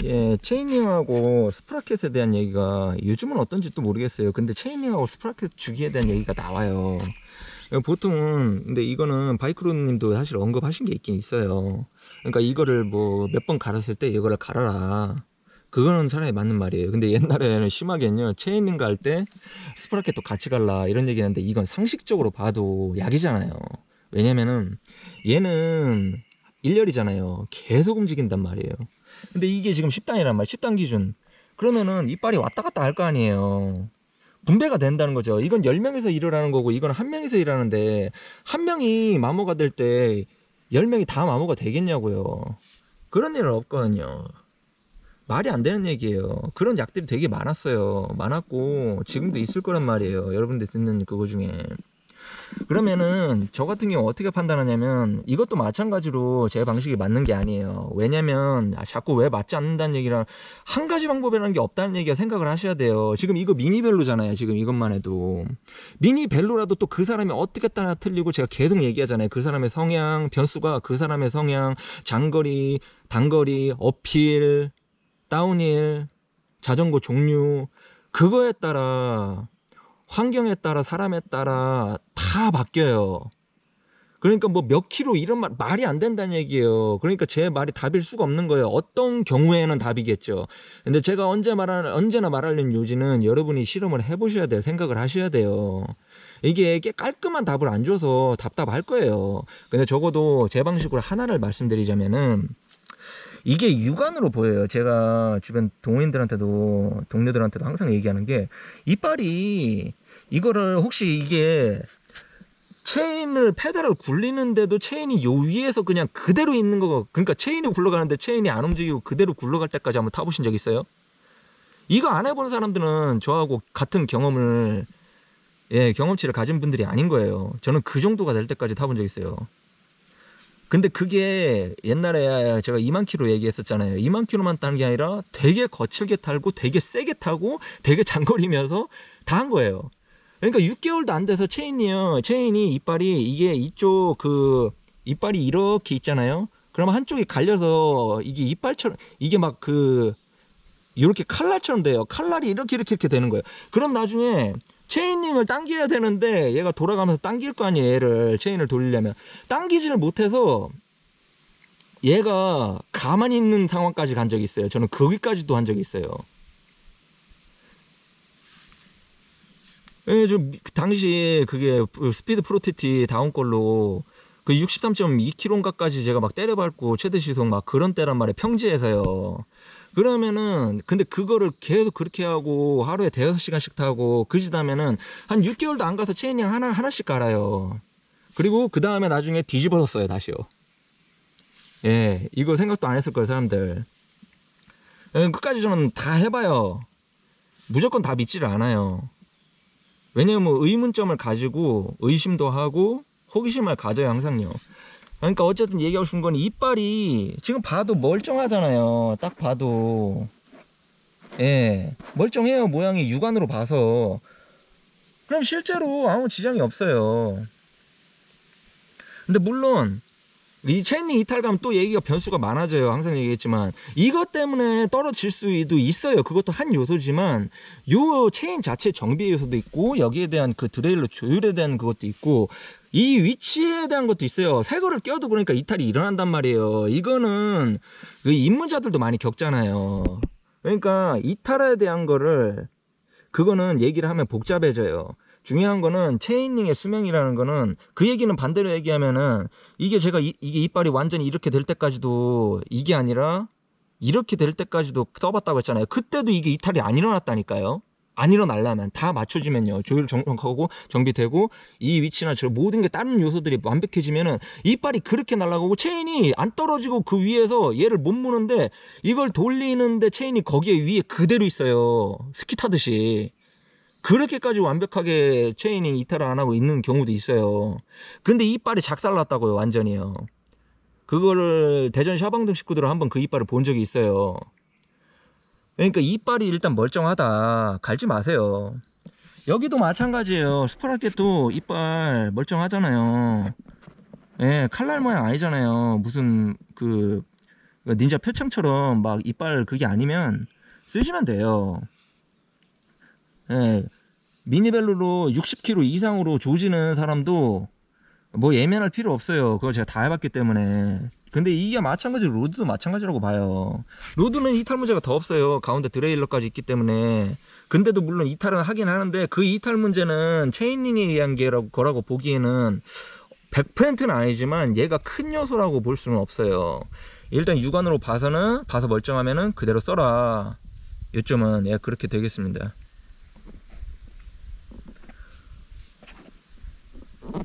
예, 체인링하고 스프라켓에 대한 얘기가 요즘은 어떤지 또 모르겠어요. 근데 체인링하고 스프라켓 주기에 대한 얘기가 나와요. 보통은, 근데 이거는 바이크로님도 사실 언급하신 게 있긴 있어요. 그러니까 이거를 뭐 몇 번 갈았을 때 이거를 갈아라. 그거는 차라리 맞는 말이에요. 근데 옛날에는 심하게는요, 체인링 갈 때 스프라켓도 같이 갈라 이런 얘기 하는데, 이건 상식적으로 봐도 약이잖아요. 왜냐면은 얘는 일렬이잖아요. 계속 움직인단 말이에요. 근데 이게 지금 10단이란 말, 10단 기준. 그러면은 이빨이 왔다 갔다 할 거 아니에요. 분배가 된다는 거죠. 이건 10명에서 일을 하는 거고, 이건 한 명이서 일하는데, 한 명이 마모가 될 때 10명이 다 마모가 되겠냐고요. 그런 일은 없거든요. 말이 안 되는 얘기예요. 그런 약들이 되게 많았어요. 많았고 지금도 있을 거란 말이에요. 여러분들 듣는 그거 중에. 그러면은 저 같은 경우 어떻게 판단하냐면, 이것도 마찬가지로 제 방식이 맞는 게 아니에요. 왜냐면 자꾸 왜 맞지 않는다는 얘기랑, 한 가지 방법이라는 게 없다는 얘기가 생각을 하셔야 돼요. 지금 이거 미니벨로잖아요. 지금 이것만 해도 미니벨로라도 또 그 사람이 어떻게 따라 틀리고, 제가 계속 얘기하잖아요. 그 사람의 성향, 변수가 그 사람의 성향, 장거리, 단거리, 어필, 다운힐, 자전거 종류, 그거에 따라, 환경에 따라, 사람에 따라 다 바뀌어요. 그러니까 뭐 몇 킬로 이런 말이 안 된다는 얘기예요. 그러니까 제 말이 답일 수가 없는 거예요. 어떤 경우에는 답이겠죠. 근데 제가 언제나 말하는 요지는, 여러분이 실험을 해보셔야 돼요. 생각을 하셔야 돼요. 이게 깔끔한 답을 안 줘서 답답할 거예요. 근데 적어도 제 방식으로 하나를 말씀드리자면은, 이게 육안으로 보여요. 제가 주변 동호인들한테도, 동료들한테도 항상 얘기하는 게, 이빨이, 이거를 혹시 이게 체인을, 페달을 굴리는데도 체인이 요 위에서 그냥 그대로 있는 거, 그러니까 체인이 굴러가는데 체인이 안 움직이고 그대로 굴러갈 때까지 한번 타보신 적 있어요? 이거 안 해본 사람들은 저하고 같은 경험을, 예, 경험치를 가진 분들이 아닌 거예요. 저는 그 정도가 될 때까지 타본 적 있어요. 근데 그게 옛날에 제가 2만 킬로 얘기했었잖아요. 2만 킬로만 타는 게 아니라 되게 거칠게 타고 되게 세게 타고 되게 장거리면서 다 한 거예요. 그러니까 6개월도 안 돼서 체인이 이빨이, 이게 이쪽 그 이빨이 이렇게 있잖아요. 그러면 한쪽이 갈려서 이게 이빨처럼, 이게 막 그 이렇게 칼날처럼 돼요. 칼날이 이렇게 되는 거예요. 그럼 나중에 체인링을 당겨야 되는데, 얘가 돌아가면서 당길 거 아니에요. 얘를, 체인을 돌리려면 당기지를 못해서 얘가 가만히 있는 상황까지 간 적이 있어요. 저는 거기까지도 한 적이 있어요. 예, 그 당시 그게 스피드 프로티티 다운 걸로 그 63.2km까지 제가 막 때려밟고 최대 시속 막 그런 때란 말이에요. 평지에서요. 그러면은, 근데 그거를 계속 그렇게 하고 하루에 대여섯 시간씩 타고 그 짓하면은 한 6개월도 안 가서 체인링 하나씩 갈아요. 그리고 그 다음에 나중에 뒤집어졌어요, 다시요. 예, 이거 생각도 안 했을 거예요, 사람들. 예, 끝까지 저는 다 해봐요. 무조건 다 믿지를 않아요. 왜냐면 뭐 의문점을 가지고 의심도 하고 호기심을 가져요, 항상요. 그러니까 어쨌든 얘기하고 싶은 건, 이빨이 지금 봐도 멀쩡하잖아요. 딱 봐도. 예, 멀쩡해요. 모양이 육안으로 봐서. 그럼 실제로 아무 지장이 없어요. 근데 물론 이 체인링 이탈 가면 또 얘기가, 변수가 많아져요. 항상 얘기했지만 이것 때문에 떨어질 수도 있어요. 그것도 한 요소지만, 요 체인 자체 정비 요소도 있고, 여기에 대한 그 드레일러 조율에 대한 그것도 있고, 이 위치에 대한 것도 있어요. 새 거를 껴도 그러니까 이탈이 일어난단 말이에요. 이거는 그 입문자들도 많이 겪잖아요. 그러니까 이탈에 대한 거를, 그거는 얘기를 하면 복잡해져요. 중요한 거는 체인링의 수명이라는 거는, 그 얘기는 반대로 얘기하면은, 이게 제가 이게 이빨이 완전히 이렇게 될 때까지도, 이게 아니라 이렇게 될 때까지도 써봤다고 했잖아요. 그때도 이게 이탈이 안 일어났다니까요. 안 일어나려면 다 맞춰지면요, 조율 정하고 정비되고 이 위치나 저 모든 게 다른 요소들이 완벽해지면은 이빨이 그렇게 날아가고, 체인이 안 떨어지고 그 위에서 얘를 못 무는데, 이걸 돌리는데 체인이 거기에 위에 그대로 있어요. 스키 타듯이. 그렇게까지 완벽하게 체인이 이탈을 안 하고 있는 경우도 있어요. 근데 이빨이 작살났다고요, 완전히요. 그거를 대전 샤방동 식구들은 한번 그 이빨을 본 적이 있어요. 그러니까 이빨이 일단 멀쩡하다, 갈지 마세요. 여기도 마찬가지예요. 스프라켓도 이빨 멀쩡하잖아요. 예, 칼날 모양 아니잖아요. 무슨 그 닌자 표창처럼 막 이빨 그게 아니면 쓰시면 돼요. 예, 미니벨로로 60kg 이상으로 조지는 사람도 뭐 예민할 필요 없어요. 그걸 제가 다 해봤기 때문에. 근데 이게 마찬가지로 로드도 마찬가지라고 봐요. 로드는 이탈 문제가 더 없어요. 가운데 드레일러까지 있기 때문에. 근데도 물론 이탈은 하긴 하는데 그 이탈 문제는 체인링에 의한 거라고 보기에는 100%는 아니지만 얘가 큰 요소라고 볼 수는 없어요. 일단 육안으로 봐서 멀쩡하면은 그대로 써라. 요점은 예, 그렇게 되겠습니다.